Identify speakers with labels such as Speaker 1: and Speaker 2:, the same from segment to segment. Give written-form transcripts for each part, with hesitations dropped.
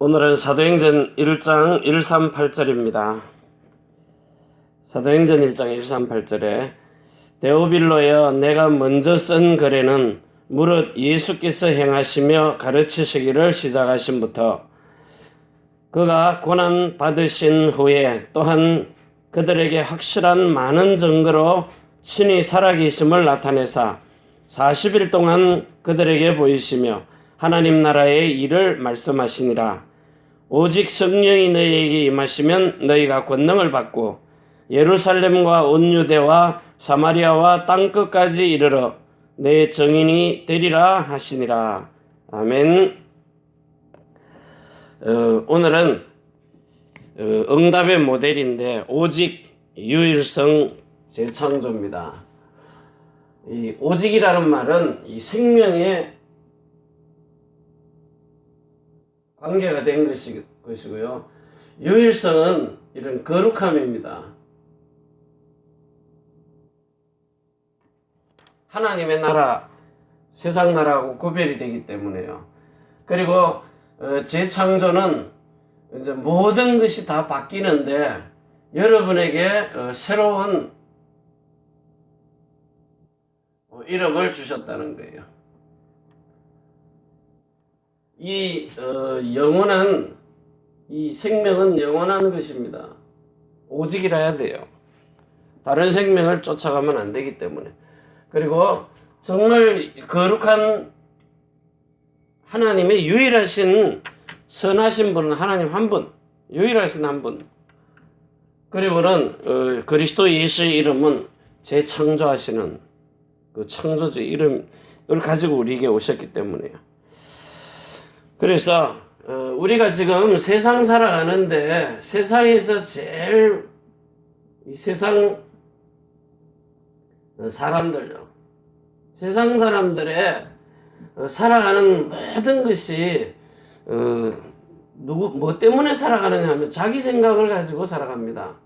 Speaker 1: 오늘은 사도행전 1장 138절입니다. 사도행전 1장 138절에 데오빌로여 내가 먼저 쓴 글에는 무릇 예수께서 행하시며 가르치시기를 시작하심부터 그가 고난 받으신 후에 또한 그들에게 확실한 많은 증거로 신이 살아계심을 나타내사 40일 동안 그들에게 보이시며 하나님 나라의 일을 말씀하시니라. 오직 성령이 너희에게 임하시면 너희가 권능을 받고 예루살렘과 온 유대와 사마리아와 땅끝까지 이르러 내 증인이 되리라 하시니라. 아멘. 오늘은 응답의 모델인데 오직 유일성 재창조입니다. 이 오직이라는 말은 이 생명의 관계가 된 것이고요. 유일성은 이런 거룩함입니다. 하나님의 나라, 세상 나라하고 구별이 되기 때문에요. 그리고 재창조는 이제 모든 것이 다 바뀌는데 여러분에게 새로운 이름을 주셨다는 거예요. 이 영원한 이 생명은 영원한 것입니다. 오직이라 해야 돼요. 다른 생명을 쫓아가면 안 되기 때문에. 그리고 정말 거룩한 하나님의 유일하신 선하신 분은 하나님 한 분, 유일하신 한 분. 그리고는 그리스도 예수의 이름은 재창조하시는 그 창조주 이름을 가지고 우리에게 오셨기 때문에요. 그래서 우리가 지금 세상 살아가는데 세상에서 제일 세상 사람들요. 세상 사람들의 살아가는 모든 것이 뭐 때문에 살아가느냐 하면 자기 생각을 가지고 살아갑니다.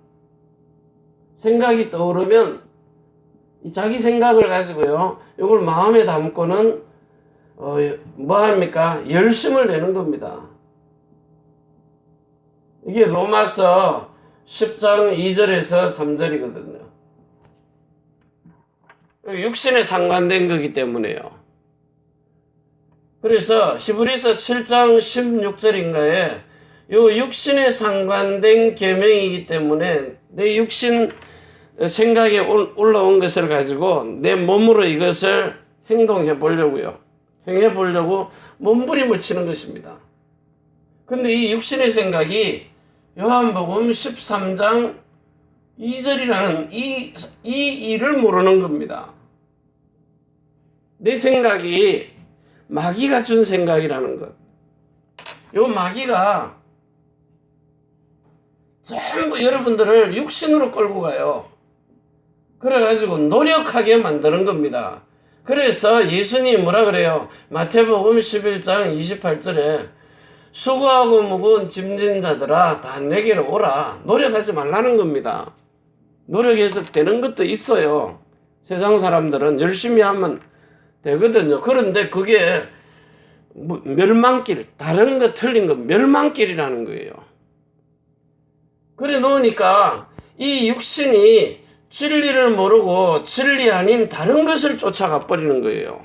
Speaker 1: 생각이 떠오르면 이 자기 생각을 가지고요. 이걸 마음에 담고는 뭐 합니까? 열심을 내는 겁니다. 이게 로마서 10장 2절에서 3절이거든요. 육신에 상관된 거기 때문에요. 그래서 히브리서 7장 16절인가에 요 육신에 상관된 계명이기 때문에 내 육신 생각에 올라온 것을 가지고 내 몸으로 이것을 행동해 보려고요. 행해 보려고 몸부림을 치는 것입니다. 근데 이 육신의 생각이 요한복음 13장 2절이라는 이 일을 모르는 겁니다. 내 생각이 마귀가 준 생각이라는 것. 요 마귀가 전부 여러분들을 육신으로 끌고 가요. 그래가지고 노력하게 만드는 겁니다. 그래서 예수님이 뭐라 그래요? 마태복음 11장 28절에 수고하고 무거운 짐진 자들아 다 내게로 오라. 노력하지 말라는 겁니다. 노력해서 되는 것도 있어요. 세상 사람들은 열심히 하면 되거든요. 그런데 그게 멸망길, 다른 거 틀린 거 멸망길이라는 거예요. 그래 놓으니까 이 육신이 진리를 모르고 진리 아닌 다른 것을 쫓아가 버리는 거예요.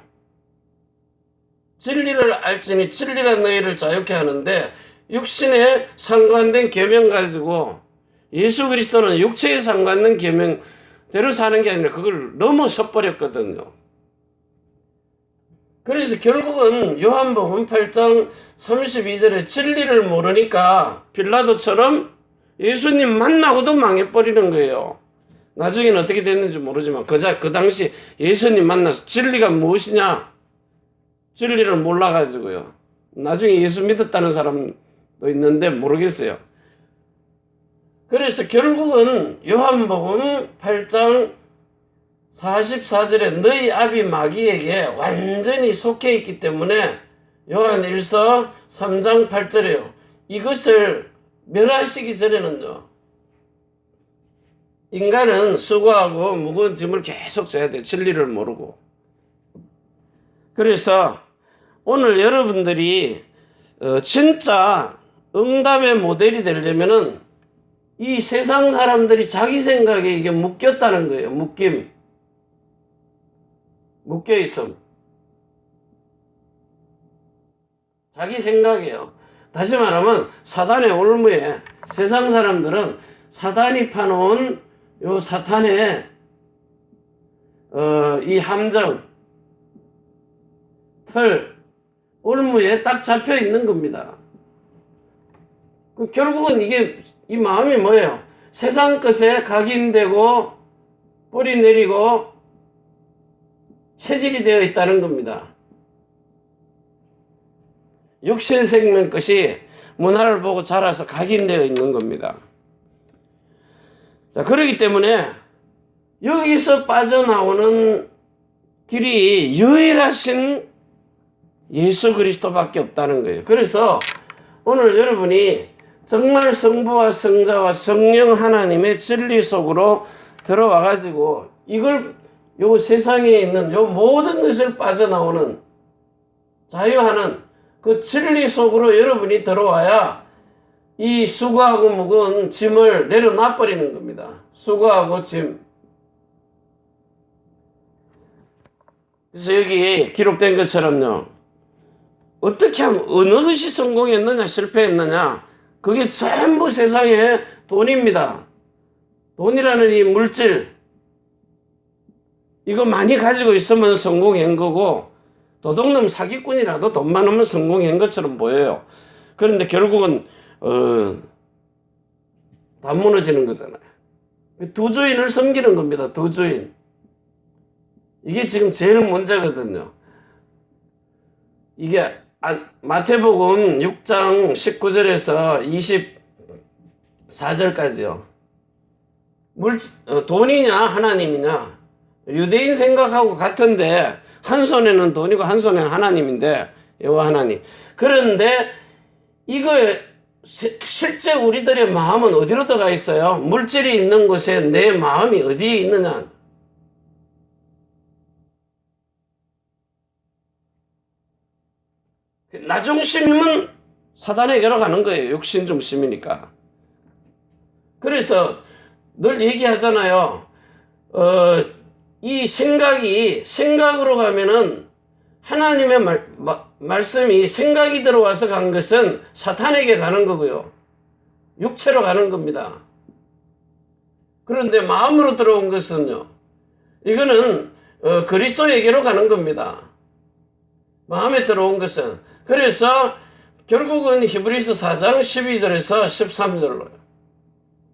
Speaker 1: 진리를 알지니 진리가 너희를 자유케 하는데 육신에 상관된 계명 가지고 예수 그리스도는 육체에 상관된 계명대로 사는 게 아니라 그걸 넘어서 버렸거든요. 그래서 결국은 요한복음 8장 32절에 진리를 모르니까 빌라도처럼 예수님 만나고도 망해버리는 거예요. 나중에는 어떻게 됐는지 모르지만 그 당시 예수님 만나서 진리가 무엇이냐 진리를 몰라가지고요. 나중에 예수 믿었다는 사람도 있는데 모르겠어요. 그래서 결국은 요한복음 8장 44절에 너희 아비 마귀에게 완전히 속해 있기 때문에 요한 1서 3장 8절에요. 이것을 멸하시기 전에는요. 인간은 수고하고 무거운 짐을 계속 져야 돼. 진리를 모르고. 그래서 오늘 여러분들이 진짜 응답의 모델이 되려면은 이 세상 사람들이 자기 생각에 이게 묶였다는 거예요. 묶여있음. 자기 생각이에요. 다시 말하면 사단의 올무에 세상 사람들은 사단이 파놓은 요 사탄의 이 함정, 틀, 올무에 딱 잡혀 있는 겁니다. 결국은 이 마음이 뭐예요? 세상 것에 각인되고 뿌리 내리고 체질이 되어 있다는 겁니다. 육신 생명 것이 문화를 보고 자라서 각인되어 있는 겁니다. 자, 그렇기 때문에 여기서 빠져나오는 길이 유일하신 예수 그리스도밖에 없다는 거예요. 그래서 오늘 여러분이 정말 성부와 성자와 성령 하나님의 진리 속으로 들어와 가지고 이걸 요 세상에 있는 요 모든 것을 빠져나오는 자유하는 그 진리 속으로 여러분이 들어와야 이 수고하고 무거운 짐을 내려놔 버리는 겁니다. 수고하고 짐. 그래서 여기 기록된 것처럼요. 어떻게 하면 어느 것이 성공했느냐 실패했느냐 그게 전부 세상의 돈입니다. 돈이라는 이 물질 이거 많이 가지고 있으면 성공한 거고 도둑놈 사기꾼이라도 돈 많으면 성공한 것처럼 보여요. 그런데 결국은 다 무너지는 거잖아요. 두 주인을 섬기는 겁니다. 두 주인. 이게 지금 제일 문제거든요. 이게 마태복음 6장 19절에서 24절까지요. 돈이냐 하나님이냐 유대인 생각하고 같은데 한 손에는 돈이고 한 손에는 하나님인데 여호와 하나님. 그런데 이거 실제 우리들의 마음은 어디로 들어가 있어요? 물질이 있는 곳에 내 마음이 어디에 있느냐? 나 중심이면 사단에게로 가는 거예요. 육신 중심이니까. 그래서 늘 얘기하잖아요. 이 생각으로 가면은 하나님의 말씀이 생각이 들어와서 간 것은 사탄에게 가는 거고요. 육체로 가는 겁니다. 그런데 마음으로 들어온 것은요. 이거는 그리스도에게로 가는 겁니다. 마음에 들어온 것은. 그래서 결국은 히브리서 4장 12절에서 13절로.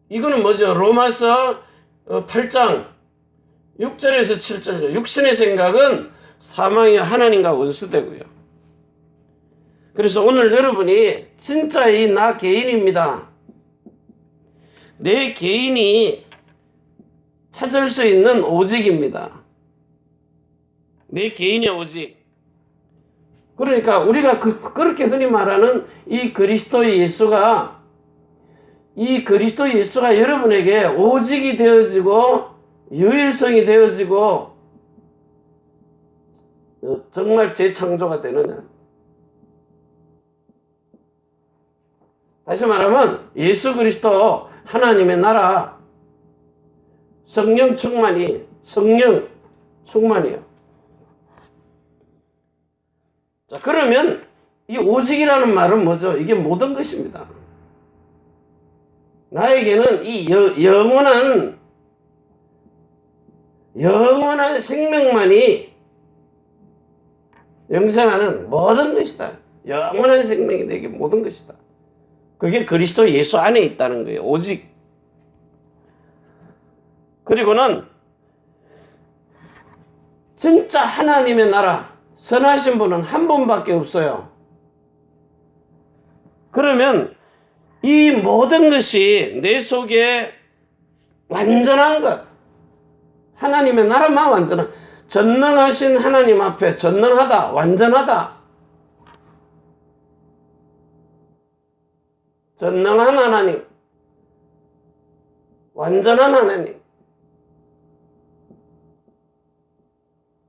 Speaker 1: 이거는 뭐죠? 로마서 8장 6절에서 7절요. 육신의 생각은 사망이 하나님과 원수되고요. 그래서 오늘 여러분이 진짜 이 나 개인입니다. 내 개인이 찾을 수 있는 오직입니다. 내 개인의 오직. 그러니까 우리가 그렇게 흔히 말하는 이 그리스도 예수가 여러분에게 오직이 되어지고 유일성이 되어지고 정말 재창조가 되느냐. 다시 말하면 예수 그리스도 하나님의 나라 성령 충만이에요. 자, 그러면 이 오직이라는 말은 뭐죠? 이게 모든 것입니다. 나에게는 이 영원한 생명만이 영생하는 모든 것이다. 영원한 생명이 내게 모든 것이다. 그게 그리스도 예수 안에 있다는 거예요. 오직. 그리고는 진짜 하나님의 나라 선하신 분은 한 분밖에 없어요. 그러면 이 모든 것이 내 속에 완전한 것, 하나님의 나라만 완전한, 전능하신 하나님 앞에 전능하다, 완전하다. 전능한 하나님, 완전한 하나님.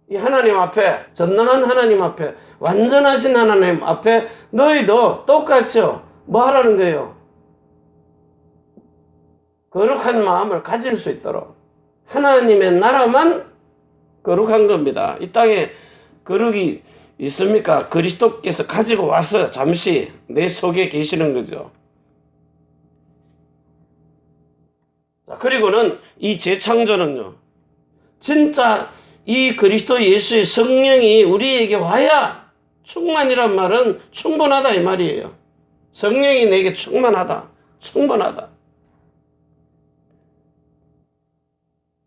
Speaker 1: 이 하나님 앞에, 전능한 하나님 앞에, 완전하신 하나님 앞에 너희도 똑같이요. 뭐 하라는 거예요? 거룩한 마음을 가질 수 있도록 하나님의 나라만 거룩한 겁니다. 이 땅에 거룩이 있습니까? 그리스도께서 가지고 와서 잠시 내 속에 계시는 거죠. 자, 그리고는 이 재창조는요, 진짜 이 그리스도 예수의 성령이 우리에게 와야 충만이란 말은 충분하다 이 말이에요. 성령이 내게 충만하다. 충분하다.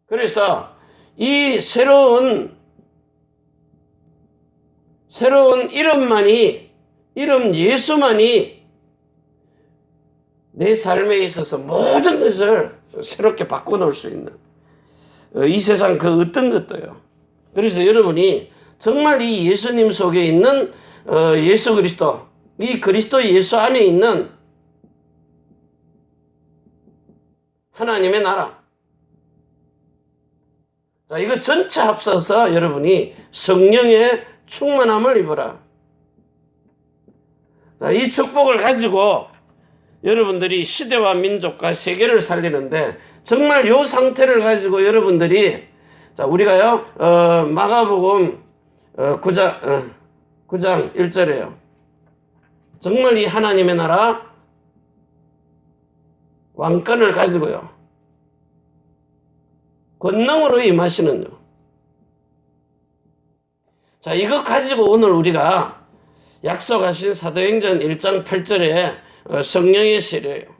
Speaker 1: 그래서 이 새로운 이름 예수만이 내 삶에 있어서 모든 것을 새롭게 바꿔놓을 수 있는, 이 세상 그 어떤 것도요. 그래서 여러분이 정말 이 예수님 속에 있는 예수 그리스도, 이 그리스도 예수 안에 있는 하나님의 나라, 자, 이거 전체 합쳐서 여러분이 성령의 충만함을 입어라. 자, 이 축복을 가지고 여러분들이 시대와 민족과 세계를 살리는데, 정말 이 상태를 가지고 여러분들이, 자, 우리가요, 마가복음 9장 1절에요. 정말 이 하나님의 나라 왕권을 가지고요, 권능으로 임하시는요. 자, 이거 가지고 오늘 우리가 약속하신 사도행전 1장 8절에 성령의 세례예요.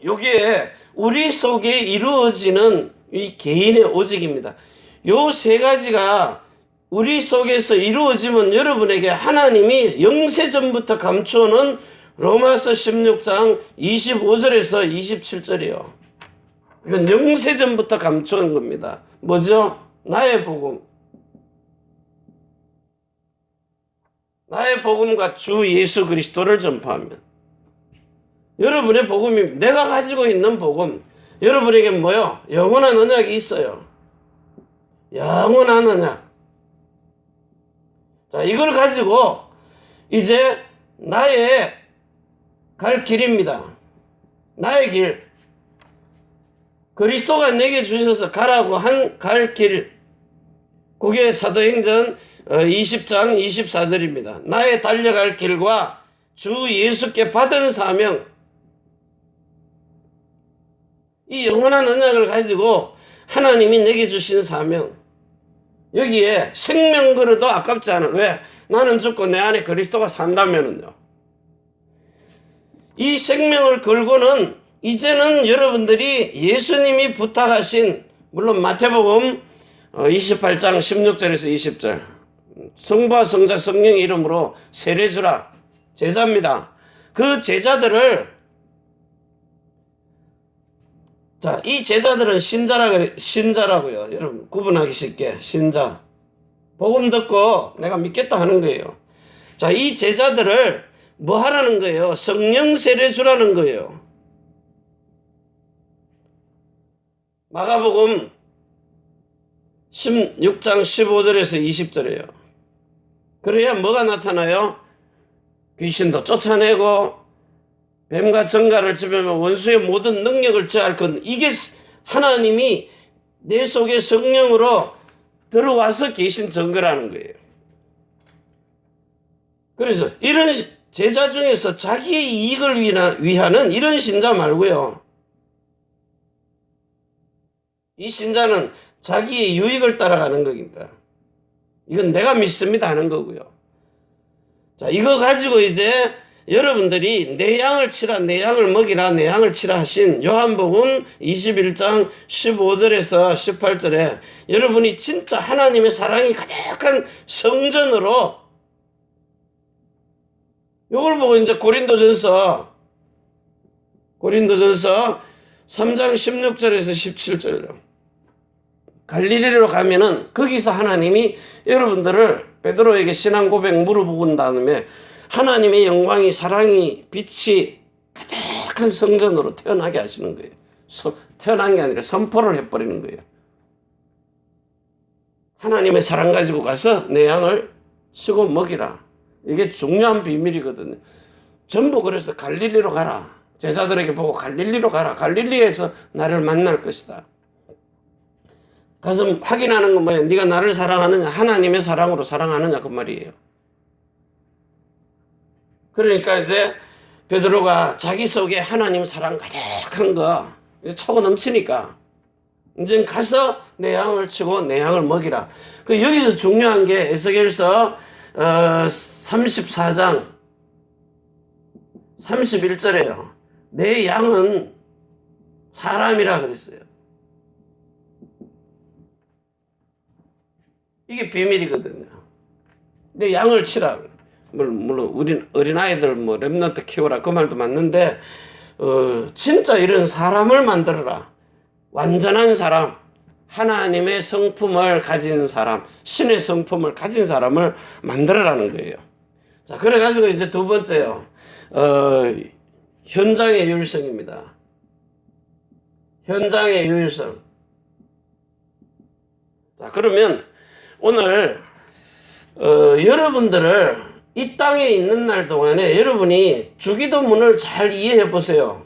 Speaker 1: 요게 우리 속에 이루어지는 이 개인의 오직입니다. 요 세 가지가 우리 속에서 이루어지면 여러분에게 하나님이 영세전부터 감추어놓은 로마서 16장 25절에서 27절이요. 이건 영세전부터 감추어놓은 겁니다. 뭐죠? 나의 복음. 나의 복음과 주 예수 그리스도를 전파하면 여러분의 복음이, 내가 가지고 있는 복음, 여러분에게 뭐요? 영원한 언약이 있어요. 영원한 언약. 자, 이걸 가지고 이제 나의 갈 길입니다. 나의 길. 그리스도가 내게 주셔서 가라고 한 갈 길. 그게 사도행전 20장 24절입니다. 나의 달려갈 길과 주 예수께 받은 사명. 이 영원한 언약을 가지고 하나님이 내게 주신 사명. 여기에 생명 걸어도 아깝지 않아. 왜? 나는 죽고 내 안에 그리스도가 산다면은요. 이 생명을 걸고는 이제는 여러분들이 예수님이 부탁하신, 물론 마태복음 28장 16절에서 20절, 성부와 성자 성령의 이름으로 세례 주라, 제자입니다. 그 제자들을, 자, 이 제자들은 신자라고요. 여러분, 구분하기 쉽게 신자. 복음 듣고 내가 믿겠다 하는 거예요. 자, 이 제자들을 뭐 하라는 거예요? 성령 세례 주라는 거예요. 마가복음 16장 15절에서 20절이에요. 그래야 뭐가 나타나요? 귀신도 쫓아내고 뱀과 정갈을 집으면 원수의 모든 능력을 제할 것. 이게 하나님이 내 속에 성령으로 들어와서 계신 증거라는 거예요. 그래서 이런 제자 중에서 자기의 이익을 위하는 이런 신자 말고요. 이 신자는 자기의 유익을 따라가는 거니까. 이건 내가 믿습니다 하는 거고요. 자, 이거 가지고 이제 여러분들이 내 양을 치라, 내 양을 먹이라, 내 양을 치라 하신 요한복음 21장 15절에서 18절에 여러분이 진짜 하나님의 사랑이 가득한 성전으로, 요걸 보고 이제 고린도전서 3장 16절에서 17절요. 갈릴리로 가면은 거기서 하나님이 여러분들을 베드로에게 신앙 고백 물어보고 다음에 하나님의 영광이, 사랑이, 빛이 가득한 성전으로 태어나게 하시는 거예요. 태어난 게 아니라 선포를 해버리는 거예요. 하나님의 사랑 가지고 가서 내 양을 치고 먹이라. 이게 중요한 비밀이거든요. 전부 그래서 갈릴리로 가라. 제자들에게 보고 갈릴리로 가라. 갈릴리에서 나를 만날 것이다. 가서 확인하는 건 뭐예요? 네가 나를 사랑하느냐? 하나님의 사랑으로 사랑하느냐? 그 말이에요. 그러니까 이제 베드로가 자기 속에 하나님 사랑 가득한 거 차고 넘치니까 이제 가서 내 양을 치고 내 양을 먹이라. 그 여기서 중요한 게 에스겔서 34장 31절에요. 내 양은 사람이라 그랬어요. 이게 비밀이거든요. 내 양을 치라. 물론 우린 어린아이들 뭐 렘넌트 키워라 그 말도 맞는데 진짜 이런 사람을 만들어라. 완전한 사람, 하나님의 성품을 가진 사람, 신의 성품을 가진 사람을 만들어라는 거예요. 자, 그래가지고 이제 두 번째요. 현장의 유일성입니다. 현장의 유일성. 자, 그러면 오늘 여러분들을 이 땅에 있는 날 동안에 여러분이 주기도문을 잘 이해해 보세요.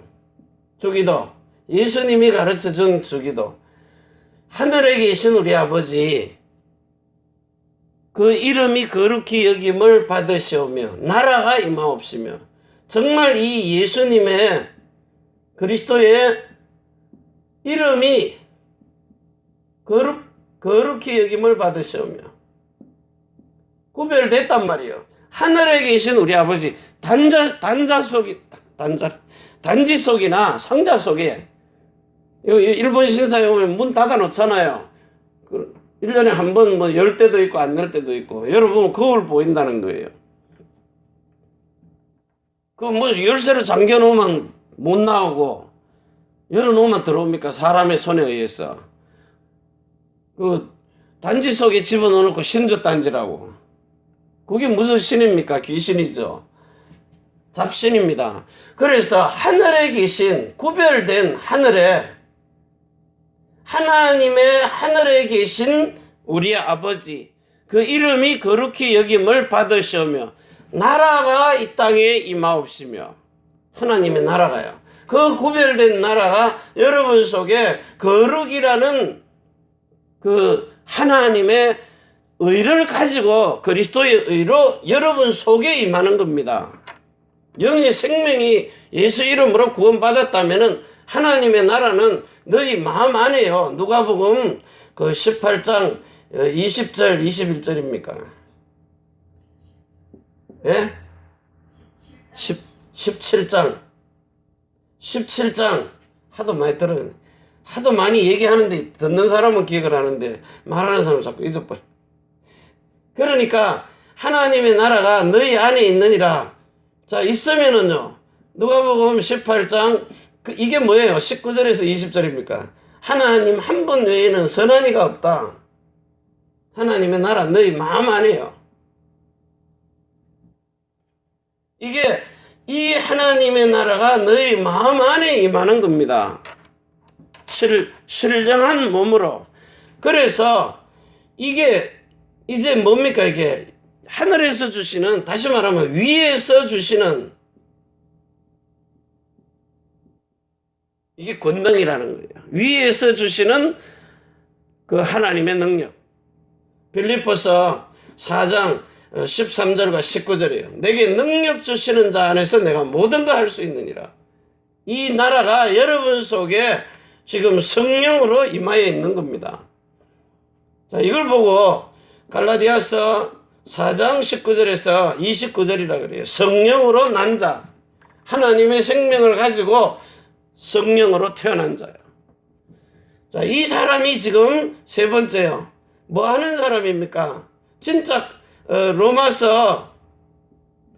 Speaker 1: 주기도. 예수님이 가르쳐 준 주기도. 하늘에 계신 우리 아버지, 그 이름이 거룩히 여김을 받으시오며 나라가 임하옵시며. 정말 이 예수님의 그리스도의 이름이 거룩히 여김을 받으시오며 구별됐단 말이에요. 하늘에 계신 우리 아버지, 단지 속이나 상자 속에, 일본 신사에 오면 문 닫아 놓잖아요. 1년에 한 번 뭐 열 때도 있고 안 열 때도 있고. 여러분 거울 보인다는 거예요. 그 뭐 열쇠로 잠겨 놓으면 못 나오고 열어 놓으면 들어옵니까? 사람의 손에 의해서. 그 단지 속에 집어넣어놓고 신주 단지라고. 그게 무슨 신입니까? 귀신이죠. 잡신입니다. 그래서 하늘에 계신 구별된 하나님의 하늘에 계신 우리 아버지, 그 이름이 거룩히 여김을 받으시오며 나라가 이 땅에 임하옵시며. 하나님의 나라가요. 그 구별된 나라가 여러분 속에 거룩이라는 그 하나님의 의를 가지고 그리스도의 의로 여러분 속에 임하는 겁니다. 영의 생명이 예수 이름으로 구원받았다면 하나님의 나라는 너희 마음 안에요. 누가복음 그 18장 20절 21절입니까? 예? 17장 하도 많이 얘기하는데 듣는 사람은 기억을 하는데 말하는 사람은 자꾸 잊어버려. 그러니까 하나님의 나라가 너희 안에 있느니라. 자, 있으면은요. 누가복음 18장 이게 뭐예요? 19절에서 20절입니까? 하나님 한 분 외에는 선한 이가 없다. 하나님의 나라 너희 마음 안에요. 이게 이 하나님의 나라가 너희 마음 안에 임하는 겁니다. 신령한 몸으로. 그래서 이게 이제 뭡니까? 이게 하늘에서 주시는, 다시 말하면 위에서 주시는 이게 권능이라는 거예요. 위에서 주시는 그 하나님의 능력. 빌립보서 4장 13절과 19절이에요. 내게 능력 주시는 자 안에서 내가 모든 거 할 수 있느니라. 이 나라가 여러분 속에 지금 성령으로 임하여 있는 겁니다. 자, 이걸 보고 갈라디아서 4장 19절에서 29절이라 그래요. 성령으로 난 자. 하나님의 생명을 가지고 성령으로 태어난 자예요. 자, 이 사람이 지금 세 번째요. 뭐 하는 사람입니까? 진짜 로마서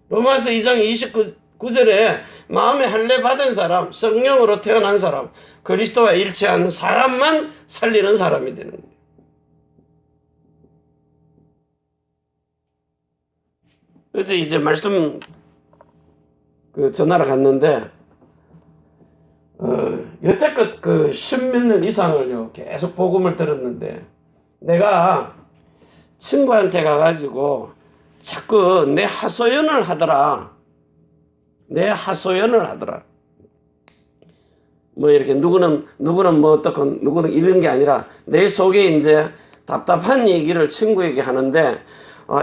Speaker 1: 2장 29절에 마음에 할례 받은 사람, 성령으로 태어난 사람, 그리스도와 일치한 사람만 살리는 사람이 되는 거예요. 어제 이제 말씀 전하러 갔는데 여태껏 그 십몇 년 이상을요 계속 복음을 들었는데 내가 친구한테 가가지고 자꾸 내 하소연을 하더라. 내 하소연을 하더라. 뭐 이렇게 누구는 뭐 어떻고 누구는 이런 게 아니라 내 속에 이제 답답한 얘기를 친구에게 하는데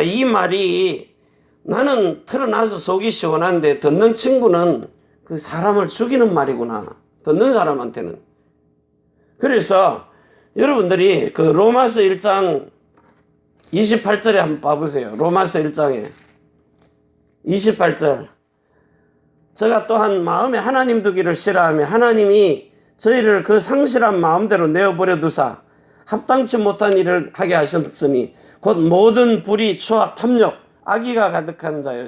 Speaker 1: 이 말이 나는 틀어놔서 속이 시원한데 듣는 친구는 그 사람을 죽이는 말이구나. 듣는 사람한테는. 그래서 여러분들이 그 로마서 1장 28절에 한번 봐보세요. 로마서 1장에 28절. 제가 또한 마음에 하나님 두기를 싫어하며 하나님이 저희를 그 상실한 마음대로 내어버려 두사 합당치 못한 일을 하게 하셨으니 곧 모든 불의, 추악, 탐욕, 악의가 가득한 자요.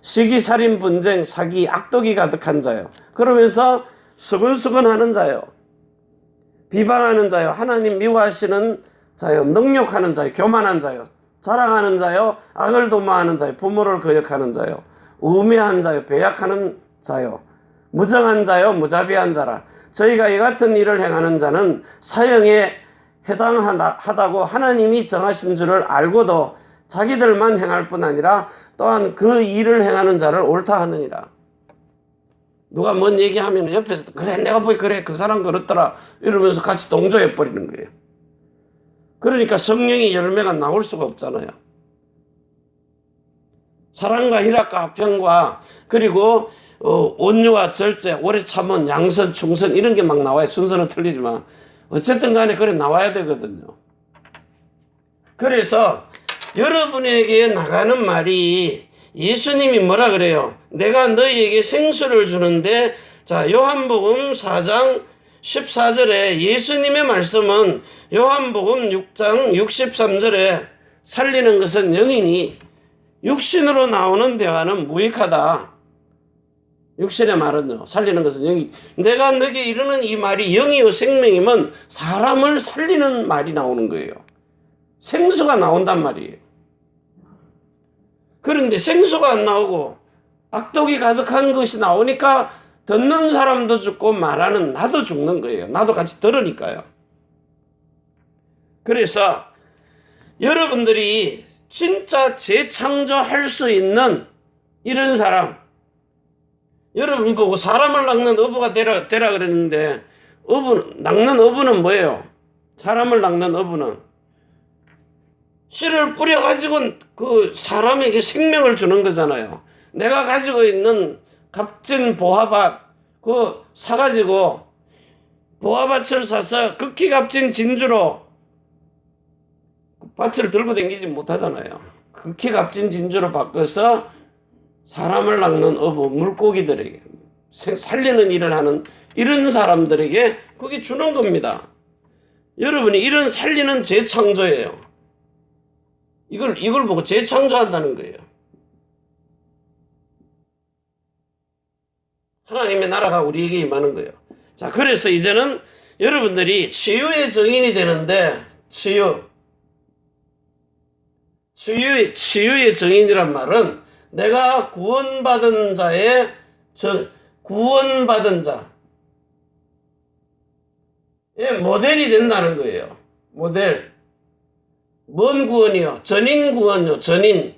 Speaker 1: 시기, 살인, 분쟁, 사기, 악독이 가득한 자요. 그러면서 수근수근하는 자요. 비방하는 자요. 하나님 미워하시는 자요. 능욕하는 자요. 교만한 자요. 자랑하는 자요. 악을 도모하는 자요. 부모를 거역하는 자요. 우매한 자요. 배약하는 자요. 무정한 자요. 무자비한 자라. 저희가 이 같은 일을 행하는 자는 사형에 해당하다고 하나님이 정하신 줄을 알고도 자기들만 행할 뿐 아니라 또한 그 일을 행하는 자를 옳다 하느니라. 누가 뭔 얘기하면 옆에서 그래 내가 보기 그래 그 사람 그렇더라 이러면서 같이 동조해 버리는 거예요. 그러니까 성령의 열매가 나올 수가 없잖아요. 사랑과 희락과 화평과 그리고 온유와 절제, 오래 참은, 양선, 충성 이런 게 막 나와요. 순서는 틀리지만 어쨌든 간에 그래 나와야 되거든요. 그래서 여러분에게 나가는 말이 예수님이 뭐라 그래요? 내가 너희에게 생수를 주는데 자 요한복음 4장 14절에 예수님의 말씀은 요한복음 6장 63절에 살리는 것은 영이니 육신으로 나오는 대화는 무익하다. 육신의 말은요. 살리는 것은 영이. 내가 너에게 이르는 이 말이 영이요 생명이면 사람을 살리는 말이 나오는 거예요. 생수가 나온단 말이에요. 그런데 생수가 안 나오고 악독이 가득한 것이 나오니까 듣는 사람도 죽고 말하는 나도 죽는 거예요. 나도 같이 들으니까요. 그래서 여러분들이 진짜 재창조할 수 있는 이런 사람, 여러분 보고 사람을 낚는 어부가 되라 그랬는데 낚는 어부는 뭐예요? 사람을 낚는 어부는 씨를 뿌려가지고 그 사람에게 생명을 주는 거잖아요. 내가 가지고 있는 값진 보화밭 그 사가지고 보화밭을 사서 극히 값진 진주로 밭을 들고 다니지 못하잖아요. 극히 값진 진주로 바꿔서 사람을 낚는 어부, 물고기들에게 살리는 일을 하는 이런 사람들에게 그게 주는 겁니다. 여러분이 이런 살리는 재창조예요. 이걸 보고 재창조한다는 거예요. 하나님의 나라가 우리에게 임하는 거예요. 자, 그래서 이제는 여러분들이 치유의 증인이 되는데 치유의 증인이란 말은 내가 구원받은 자의 구원받은 자의 모델이 된다는 거예요. 모델. 뭔 구원이요? 전인 구원요. 전인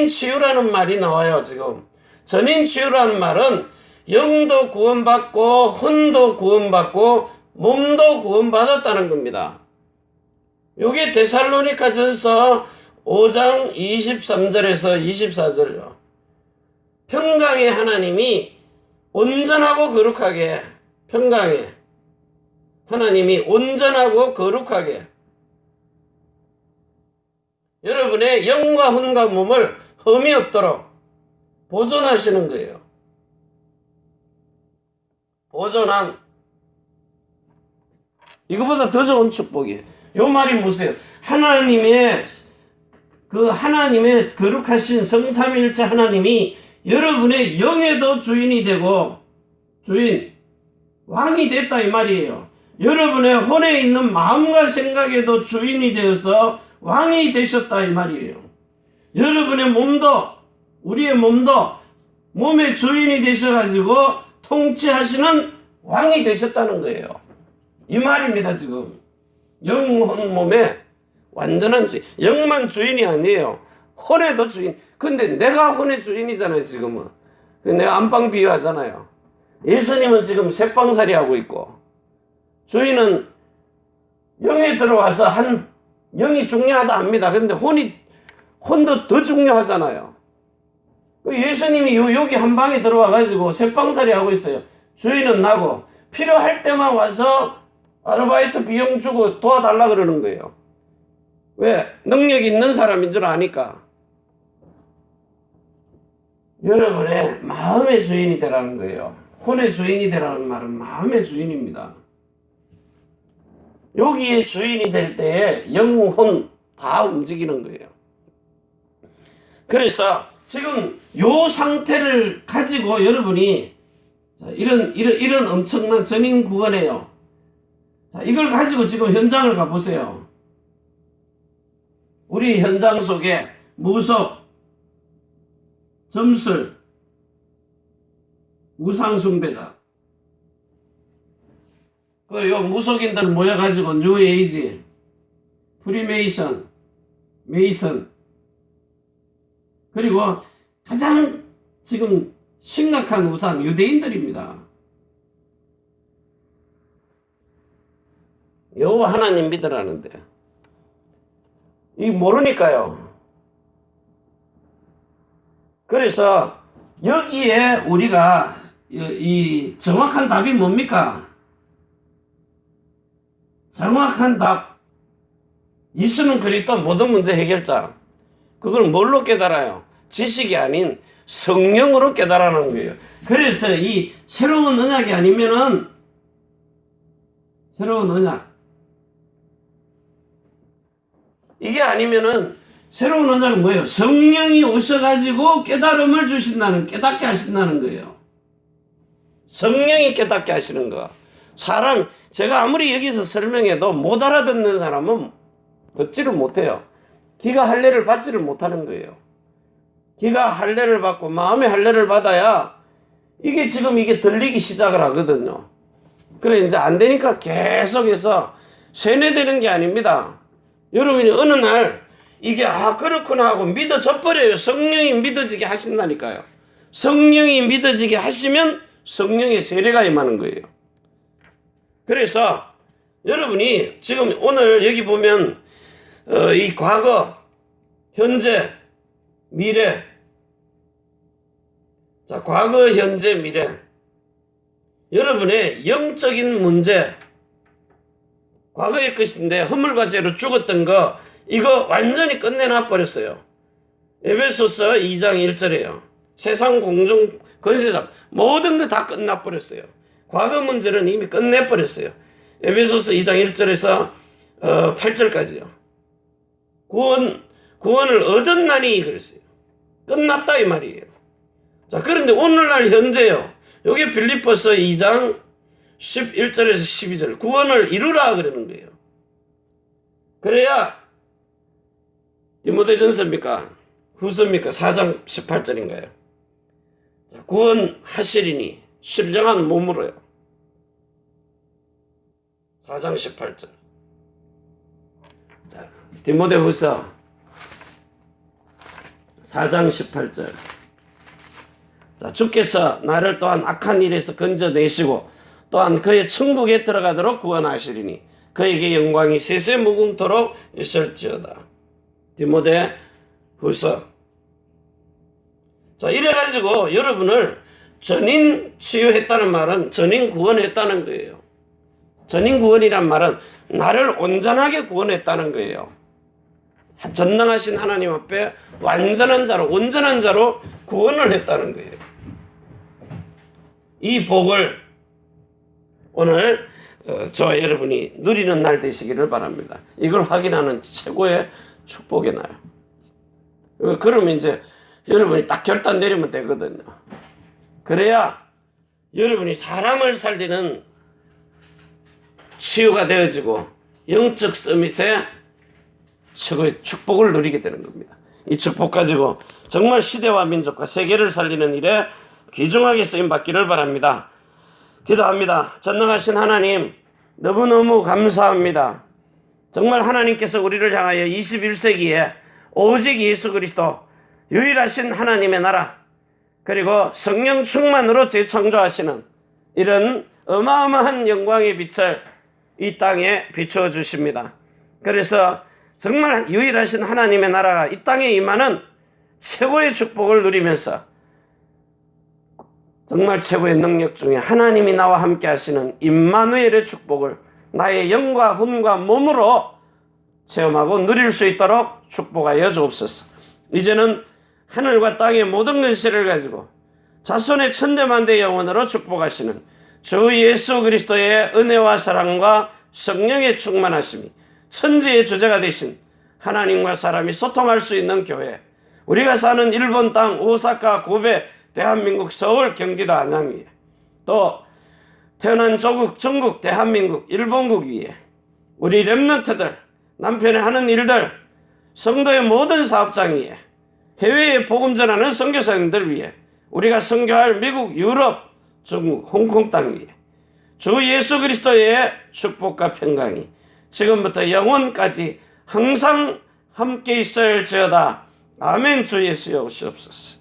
Speaker 1: 치유라는 말이 나와요. 지금 전인 치유라는 말은 영도 구원받고 혼도 구원받고 몸도 구원받았다는 겁니다. 요게 데살로니가전서 5장 23절에서 24절요. 평강의 하나님이 온전하고 거룩하게 평강의 하나님이 온전하고 거룩하게 여러분의 영과 혼과 몸을 흠이 없도록 보존하시는 거예요. 보존함. 이거보다 더 좋은 축복이에요. 요 말이 무엇이에요? 하나님의 거룩하신 성삼위일체 하나님이 여러분의 영에도 주인이 되고 왕이 됐다 이 말이에요. 여러분의 혼에 있는 마음과 생각에도 주인이 되어서 왕이 되셨다 이 말이에요. 여러분의 몸도 우리의 몸도 몸의 주인이 되셔가지고 통치하시는 왕이 되셨다는 거예요. 이 말입니다. 지금 영혼 몸의 완전한 주인. 영만 주인이 아니에요. 혼에도 주인. 근데 내가 혼의 주인이잖아요, 지금은. 내가 안방 비유하잖아요. 예수님은 지금 새방살이 하고 있고, 주인은 영에 들어와서 영이 중요하다 합니다. 근데 혼도 더 중요하잖아요. 예수님이 여기 한 방에 들어와가지고 새방살이 하고 있어요. 주인은 나고, 필요할 때만 와서 아르바이트 비용 주고 도와달라 그러는 거예요. 왜? 능력 있는 사람인 줄 아니까. 여러분의 마음의 주인이 되라는 거예요. 혼의 주인이 되라는 말은 마음의 주인입니다. 여기에 주인이 될 때에 영혼 다 움직이는 거예요. 그래서 지금 요 상태를 가지고 여러분이 이런 엄청난 전인 구원이에요. 자, 이걸 가지고 지금 현장을 가보세요. 우리 현장 속에 무속, 점술, 우상숭배자, 요 무속인들 모여가지고 뉴에이지, 프리메이션, 메이슨, 그리고 가장 지금 심각한 우상 유대인들입니다. 여호와 하나님 믿으라는데 이 모르니까요. 그래서 여기에 우리가 이 정확한 답이 뭡니까? 정확한 답. 예수는 그리스도 모든 문제 해결자. 그걸 뭘로 깨달아요? 지식이 아닌 성령으로 깨달아는 거예요. 그래서 이 새로운 언약이 아니면은 새로운 언약. 이게 아니면은 새로운 언약은 뭐예요? 성령이 오셔가지고 깨달음을 주신다는, 깨닫게 하신다는 거예요. 성령이 깨닫게 하시는 거. 제가 아무리 여기서 설명해도 못 알아듣는 사람은 듣지를 못해요. 귀가 할례를 받지를 못하는 거예요. 귀가 할례를 받고 마음의 할례를 받아야 이게 들리기 시작을 하거든요. 그래 이제 안 되니까 계속해서 세뇌되는 게 아닙니다. 여러분이 어느 날 이게 그렇구나 하고 믿어져 버려요. 성령이 믿어지게 하신다니까요. 성령이 믿어지게 하시면 성령의 세례가 임하는 거예요. 그래서 여러분이 지금 오늘 여기 보면 이 과거, 현재, 미래. 자, 과거, 현재, 미래. 여러분의 영적인 문제, 과거의 것인데 허물과 죄로 죽었던 거 이거 완전히 끝내놔 버렸어요. 에베소서 2장 1절에요. 세상 공중 권세자 모든 거 다 끝나 버렸어요. 과거 문제는 이미 끝내 버렸어요. 에베소서 2장 1절에서 8절까지요. 구원을 얻었나니 그랬어요. 끝났다 이 말이에요. 자, 그런데 오늘날 현재요. 요게 빌립보서 2장 11절에서 12절. 구원을 이루라 그러는 거예요. 그래야 디모데전서입니까? 후서입니까? 4장 18절인가요? 자, 구원하시리니 신령한 몸으로요. 4장 18절. 자, 디모데후서 4장 18절. 자, 주께서 나를 또한 악한 일에서 건져내시고 또한 그의 천국에 들어가도록 구원하시리니 그에게 영광이 세세무궁토록 있을지어다. 디모데후서. 자, 이래가지고 여러분을 전인 치유했다는 말은 전인 구원했다는 거예요. 전인 구원이란 말은 나를 온전하게 구원했다는 거예요. 전능하신 하나님 앞에 완전한 자로, 온전한 자로 구원을 했다는 거예요. 이 복을 오늘 저와 여러분이 누리는 날 되시기를 바랍니다. 이걸 확인하는 최고의 축복의 날. 그러면 이제 여러분이 딱 결단 내리면 되거든요. 그래야 여러분이 사람을 살리는 치유가 되어지고 영적 서밋의 최고의 축복을 누리게 되는 겁니다. 이 축복 가지고 정말 시대와 민족과 세계를 살리는 일에 귀중하게 쓰임받기를 바랍니다. 기도합니다. 전능하신 하나님, 너무너무 감사합니다. 정말 하나님께서 우리를 향하여 21세기에 오직 예수 그리스도 유일하신 하나님의 나라 그리고 성령 충만으로 재창조하시는 이런 어마어마한 영광의 빛을 이 땅에 비추어 주십니다. 그래서 정말 유일하신 하나님의 나라가 이 땅에 임하는 최고의 축복을 누리면서 정말 최고의 능력 중에 하나님이 나와 함께 하시는 임마누엘의 축복을 나의 영과魂과 몸으로 체험하고 누릴 수 있도록 축복하여 주옵소서. 이제는 하늘과 땅의 모든 근세를 가지고 자손의 천대만대 영원으로 축복하시는 주 예수 그리스도의 은혜와 사랑과 성령의 충만하심이 천지의 주제가 되신 하나님과 사람이 소통할 수 있는 교회, 우리가 사는 일본 땅 오사카, 고베, 대한민국 서울, 경기도 안양 위에, 또 태어난 조국, 전국, 대한민국, 일본국 위에 우리 렘넌트들, 남편이 하는 일들, 성도의 모든 사업장 위에, 해외에 복음 전하는 선교사님들 위에, 우리가 선교할 미국, 유럽, 중국, 홍콩 땅 위에 주 예수 그리스도의 축복과 평강이 지금부터 영원까지 항상 함께 있을지어다. 아멘. 주 예수여 오시옵소서.